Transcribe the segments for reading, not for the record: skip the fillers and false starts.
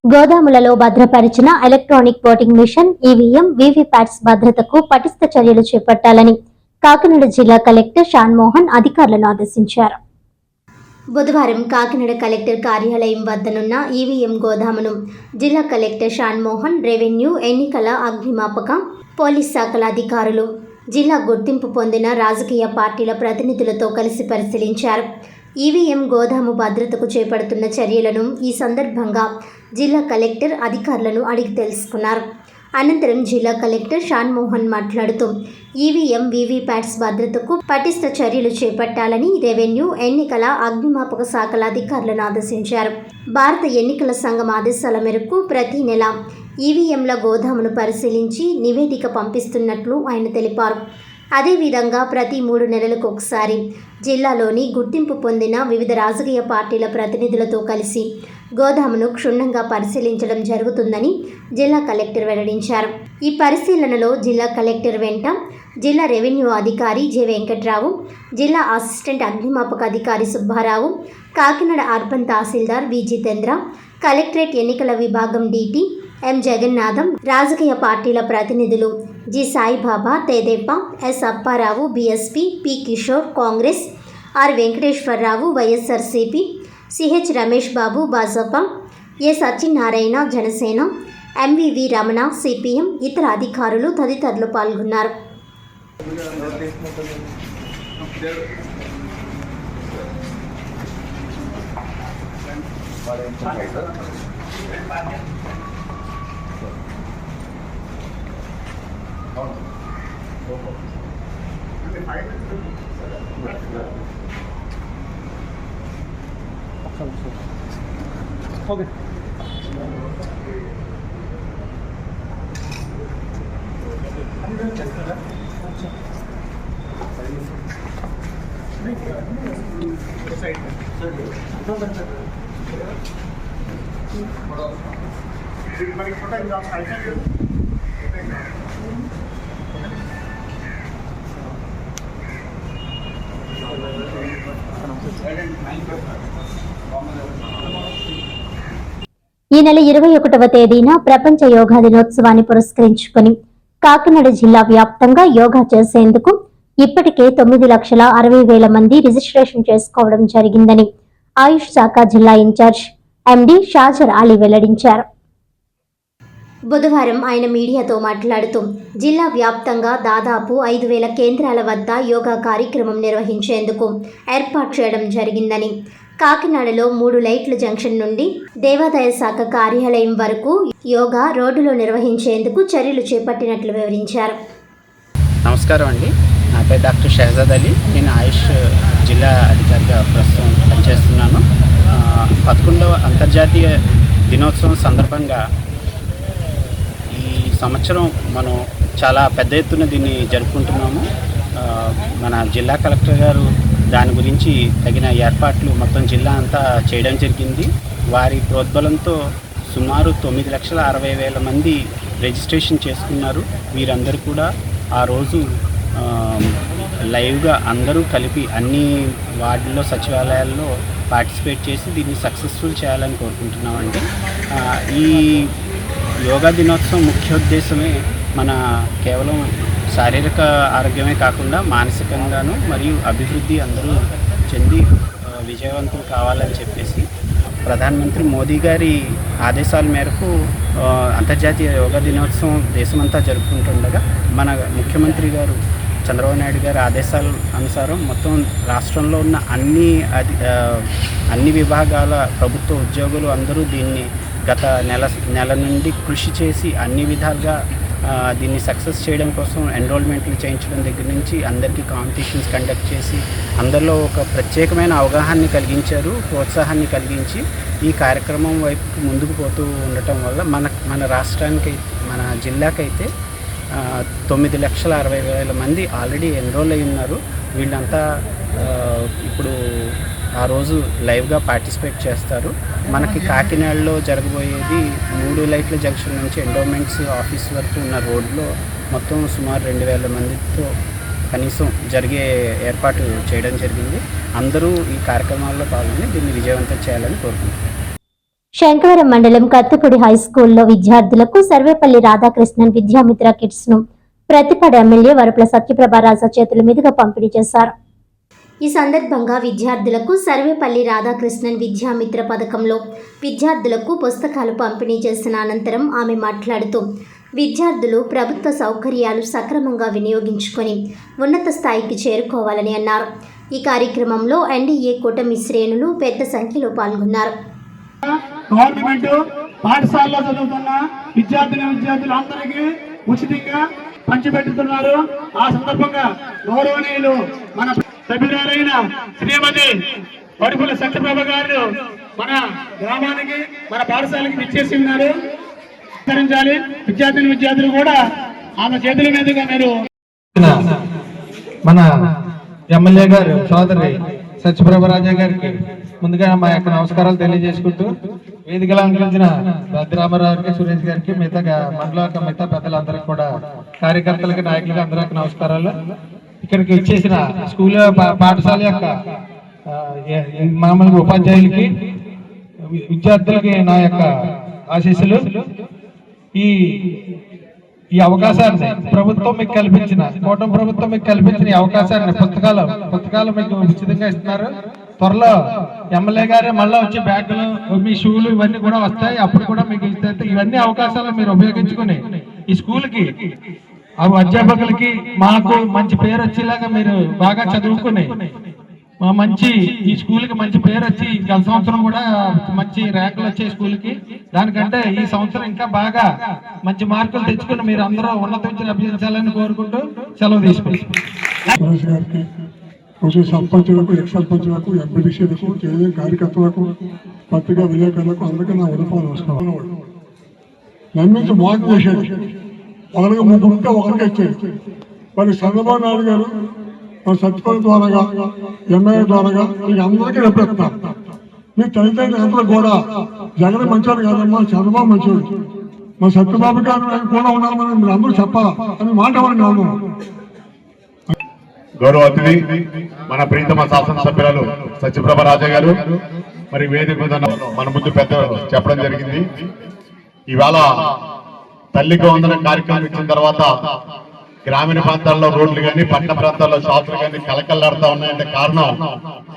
గోదాములలో భద్రపరిచిన electronic voting machine EVM VVPATs భద్రతకు పటిష్ట చర్యలు చేపట్టాలని కాకినాడ జిల్లా కలెక్టర్ షాన్మోహన్ అధికారులను ఆదేశించారు. బుధవారం కాకినాడ కలెక్టర్ కార్యాలయం వద్దనున్న ఈవీఎం గోదామును జిల్లా కలెక్టర్ షాన్మోహన్, రెవెన్యూ, ఎన్నికల, అగ్నిమాపక, పోలీస్ శాఖల అధికారులు, జిల్లా గుర్తింపు పొందిన రాజకీయ పార్టీల ప్రతినిధులతో కలిసి పరిశీలించారు. ఈవీఎం గోదాము భద్రతకు చేపడుతున్న చర్యలను ఈ సందర్భంగా జిల్లా కలెక్టర్ అధికారులను అడిగి తెలుసుకున్నారు. అనంతరం జిల్లా కలెక్టర్ షాన్మోహన్ మాట్లాడుతూ ఈవీఎం వీవీప్యాట్స్ భద్రతకు పటిష్ట చర్యలు చేపట్టాలని రెవెన్యూ, ఎన్నికల, అగ్నిమాపక శాఖల అధికారులను ఆదేశించారు. భారత ఎన్నికల సంఘం ఆదేశాల మేరకు ప్రతి నెల ఈవీఎంల గోదామును పరిశీలించి నివేదిక పంపిస్తున్నట్లు ఆయన తెలిపారు. అదేవిధంగా ప్రతి 3 నెలలకు ఒకసారి జిల్లాలోని గుర్తింపు పొందిన వివిధ రాజకీయ పార్టీల ప్రతినిధులతో కలిసి గోదామును క్షుణ్ణంగా పరిశీలించడం జరుగుతుందని జిల్లా కలెక్టర్ వెల్లడించారు. ఈ పరిశీలనలో జిల్లా కలెక్టర్ వెంట జిల్లా రెవెన్యూ అధికారి జె వెంకట్రావు, జిల్లా అసిస్టెంట్ అగ్నిమాపక అధికారి సుబ్బారావు, కాకినాడ అర్బన్ తహసీల్దార్ వి జితేంద్ర, కలెక్టరేట్ ఎన్నికల విభాగం డీటీ ఎం జగన్నాథం, రాజకీయ పార్టీల ప్రతినిధులు G Saibaba, Tedepa, S Apparao, BSP, P Kishore Congress, R Venkateswararao YSRCP, CH Ramesh Babu Bhajapa, A Satyanarayana Janasena, MVV Ramana CPM, ఇతర అధికారులు తదితరులు పాల్గొన్నారు. Okay. ఈ నెల 21వ తేదీన ప్రపంచ యోగా దినోత్సవాన్ని పురస్కరించుకుని కాకినాడ జిల్లా వ్యాప్తంగా యోగా చేసేందుకు ఇప్పటికే 9,60,000 మంది రిజిస్ట్రేషన్ చేసుకోవడం జరిగిందని ఆయుష్ శాఖ జిల్లా ఇన్ఛార్జ్ ఎండి షాజర్ అలీ వెల్లడించారు. బుధవారం ఆయన మీడియాతో మాట్లాడుతూ జిల్లా వ్యాప్తంగా దాదాపు 5,000 కేంద్రాల వద్ద యోగా కార్యక్రమం నిర్వహించేందుకు ఏర్పాటు చేయడం జరిగిందని, కాకినాడలో 3 లైట్ల జంక్షన్ నుండి దేవాదాయ శాఖ కార్యాలయం వరకు యోగా రోడ్డులో నిర్వహించేందుకు చర్యలు చేపట్టినట్లు వివరించారు. నమస్కారం అండి, నా పేరు డాక్టర్ షహజాద్ అలీ. నేను ఆయుష్ జిల్లా అధికారిగా ప్రస్తుతం పనిచేస్తున్నాను. 11వ అంతర్జాతీయ దినోత్సవం సందర్భంగా ఈ సంవత్సరం మనం చాలా పెద్ద ఎత్తున దీన్ని జరుపుకుంటున్నాము. మన జిల్లా కలెక్టర్ గారు దాని గురించి తగిన ఏర్పాట్లు మొత్తం జిల్లా అంతా చేయడం జరిగింది. వారి ప్రోద్బలంతో సుమారు 9,60,000 మంది రిజిస్ట్రేషన్ చేసుకున్నారు. వీరందరూ కూడా ఆ రోజు లైవ్గా అందరూ కలిపి అన్ని వార్డుల్లో, సచివాలయాల్లో పార్టిసిపేట్ చేసి దీన్ని సక్సెస్ఫుల్ చేయాలని కోరుకుంటున్నామండి. ఈ యోగా దినోత్సవం ముఖ్యోద్దేశమే మన కేవలం శారీరక ఆరోగ్యమే కాకుండా మానసికంగాను మరియు అభివృద్ధి అందరూ చెంది విజయవంతం కావాలని చెప్పేసి ప్రధానమంత్రి మోదీ గారి ఆదేశాల మేరకు అంతర్జాతీయ యోగా దినోత్సవం దేశమంతా జరుపుకుంటుండగా మన ముఖ్యమంత్రి గారు చంద్రబాబు నాయుడు గారి ఆదేశాల అనుసారం మొత్తం రాష్ట్రంలో ఉన్న అన్ని విభాగాల ప్రభుత్వ ఉద్యోగులు అందరూ దీన్ని గత నెల నుండి కృషి చేసి అన్ని విధాలుగా దీన్ని సక్సెస్ చేయడం కోసం ఎన్రోల్మెంట్లు చేయించడం దగ్గర నుంచి అందరికీ కాంపిటీషన్స్ కండక్ట్ చేసి అందరిలో ఒక ప్రత్యేకమైన అవగాహన కలిగించారు, ప్రోత్సాహాన్ని కలిగించి ఈ కార్యక్రమం వైపు ముందుకు పోతూ ఉండటం వల్ల మన రాష్ట్రానికి, మన జిల్లాకైతే 9,60,000 మంది ఆల్రెడీ ఎన్రోల్ అయి ఉన్నారు. వీళ్ళంతా ఇప్పుడు ఆ రోజు లైవ్గా పార్టిసిపేట్ చేస్తారు. మనకి కాకినాడలో జరగబోయేది 3 లైట్ల జంక్షన్ నుంచి ఎండోమెంట్స్ ఆఫీస్ వరకు ఉన్న రోడ్లో మొత్తం సుమారు 2,000 మందితో కనీసం జరిగే ఏర్పాటు చేయడం జరిగింది. అందరూ ఈ కార్యక్రమాల్లో పాల్గొని దీన్ని విజయవంతం చేయాలని కోరుకుంటున్నాను. శంకవరం మండలం కత్తిపూడి హై స్కూల్లో విద్యార్థులకు సర్వేపల్లి రాధాకృష్ణన్ విద్యామిత్ర కిట్స్ ను ప్రతిపాడు ఎమ్మెల్యే వరపుల సత్యప్రభారాజ చేతుల మీదుగా పంపిణీ చేశారు. ఈ సందర్భంగా విద్యార్థులకు సర్వేపల్లి రాధాకృష్ణన్ విద్యామిత్ర పథకంలో విద్యార్థులకు పుస్తకాలు పంపిణీ చేసిన అనంతరం ఆమె మాట్లాడుతూ విద్యార్థులు ప్రభుత్వ సౌకర్యాలు సక్రమంగా వినియోగించుకొని ఉన్నత స్థాయికి చేరుకోవాలని అన్నారు. ఈ కార్యక్రమంలో ఎన్డీఏ కూటమి శ్రేణులు పెద్ద సంఖ్యలో పాల్గొన్నారు. గవర్నమెంట్ పాఠశాలలో చదువుతున్న విద్యార్థులు అందరికీ ఉచితంగా పంచిపెట్టుతున్నారు. ఆ సందర్భంగా గౌరవనీయులు మన సభ్యురాలైన శ్రీమతి వరపుల సత్యప్రభ గారు మన గ్రామానికి మన పాఠశాలకి విచ్చేసి ఉన్నారు. విద్యార్థులు కూడా ఆమె చేతుల మీదుగా మీరు మన ఎమ్మెల్యే గారు సోదరి సత్యప్రభరాజా గారికి ముందుగా మా యొక్క నమస్కారాలు తెలియజేసుకుంటూ వేదికలో అలంకరించిన రామరావు గారికి, సురేష్ గారికి, మిగతా మిగతా పెద్దలందరికీ కూడా కార్యకర్తలకి, నాయకులకి అందరికి నమస్కారాలు. ఇక్కడికి ఇచ్చేసిన స్కూల్ పాఠశాల యొక్క మామూలుగా ఉపాధ్యాయులకి, విద్యార్థులకి నా యొక్క ఆశీస్సులు. ఈ అవకాశాన్ని ప్రభుత్వం మీకు కల్పించిన, కూటమి ప్రభుత్వం మీకు కల్పించిన ఈ అవకాశాన్ని పుస్తకాలు మీకు ఉచితంగా ఇస్తున్నారు. త్వరలో ఎమ్మెల్యే గారే మళ్ళీ వచ్చి బ్యాగులు, మీ షూలు ఇవన్నీ కూడా వస్తాయి. అప్పుడు కూడా మీకు ఇస్తే ఇవన్నీ అవకాశాలు మీరు ఉపయోగించుకుని ఈ స్కూల్కి, అధ్యాపకులకి, మాకు మంచి పేరు వచ్చేలాగా మీరు బాగా చదువుకుని ఈ స్కూల్కి మంచి పేరు వచ్చి గత సంవత్సరం కూడా మంచి ర్యాంకులు వచ్చే స్కూల్కి, దానికంటే ఈ సంవత్సరం ఇంకా బాగా మంచి మార్కులు తెచ్చుకుని మీరు అందరూ ఉన్నత విద్యను అభ్యసించాలని కోరుకుంటూ సెలవు తీసుకుంటాం. సర్పంచులకు, ఎక్స్ సర్పంచులకు, ఎంపీటీసీలకు, కార్యకర్తలకు, పత్రికా విలేకరులకు అందరికీ నా ఉదయపాలు నమస్కారం. నమ్మించి మోసం చేశాడు. ఒకరికి ముగ్గురు ఉంటే ఒకరికి ఇచ్చాడు. మరి చంద్రబాబు నాయుడు గారు సత్యపల్లి ద్వారాగా, ఎమ్మెల్యే ద్వారాగా మీకు అందరికీ రెప్పెత్తారు. మీ తల్లిదండ్రులు కూడా జగన్ మంచివాడు కాదమ్మా, చంద్రబాబు మంచివాడు, మా సత్యబాబు గారు కూడా ఉన్నామని మీరు అందరూ చెప్పాలా అని మాట కాదు. గౌరవ అతిథి మన ప్రీతమ శాసనసభ్యురాలు సత్యప్రభ రాజా గారు మరి వేదిక మీద మన ముందు పెద్ద చెప్పడం జరిగింది. ఇవాళ తల్లికి వందన కార్యక్రమం ఇచ్చిన తర్వాత గ్రామీణ ప్రాంతాల్లో రోడ్లు కానీ, పట్టణ ప్రాంతాల్లో షాపులు కానీ కలకల్లాడుతూ ఉన్నాయంటే కారణం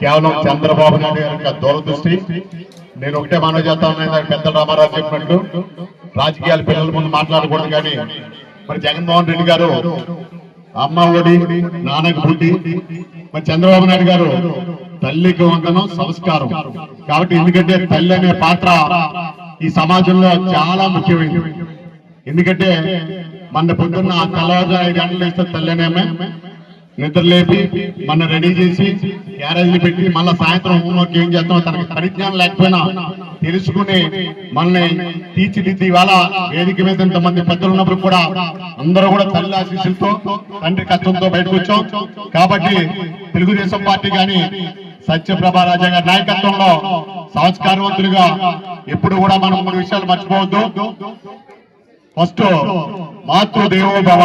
కేవలం చంద్రబాబు నాయుడు గారి యొక్క దూరదృష్టి. నేను ఒకటే మనవి చేస్తా ఉన్నాను, పెద్ద రామారావు చెప్పినట్టు రాజకీయాల పిల్లల ముందు మాట్లాడకూడదు. కానీ మరి జగన్మోహన్ రెడ్డి గారు అమ్మ ఒడి, నాన్నకు బుద్ధి, మరి చంద్రబాబు నాయుడు గారు తల్లికి వందనం, సంస్కారం. కాబట్టి ఎందుకంటే తల్లి అనే పాత్ర ఈ సమాజంలో చాలా ముఖ్యమైనది. ఎందుకంటే మన పొద్దున్న తెల్లవారు 5 గంటలు వేస్తే తల్లినేమే నిద్రలేపి మన రెడీ చేసి గ్యారేజ్లు పెట్టి మళ్ళీ సాయంత్రం హోంవర్క్ ఏం చేస్తామో తనకి పరిజ్ఞానం లేకపోయినా తెలుసుకుని మనల్ని తీర్చిదిద్ది ఇవాళ వేదిక మీద ఇంతమంది పెద్దలు ఉన్నప్పుడు కూడా అందరూ కూడా తల్లి ఆశీస్సులతో, తండ్రి కష్టంతో బయటకు వచ్చాం. కాబట్టి తెలుగుదేశం పార్టీ కానీ సత్యప్రభ రాజా గారి నాయకత్వంలో సంస్కారవంతులుగా ఎప్పుడు కూడా మనం 3 విషయాలు మర్చిపోవద్దు. ఫస్ట్ మాతృదేవో భవ.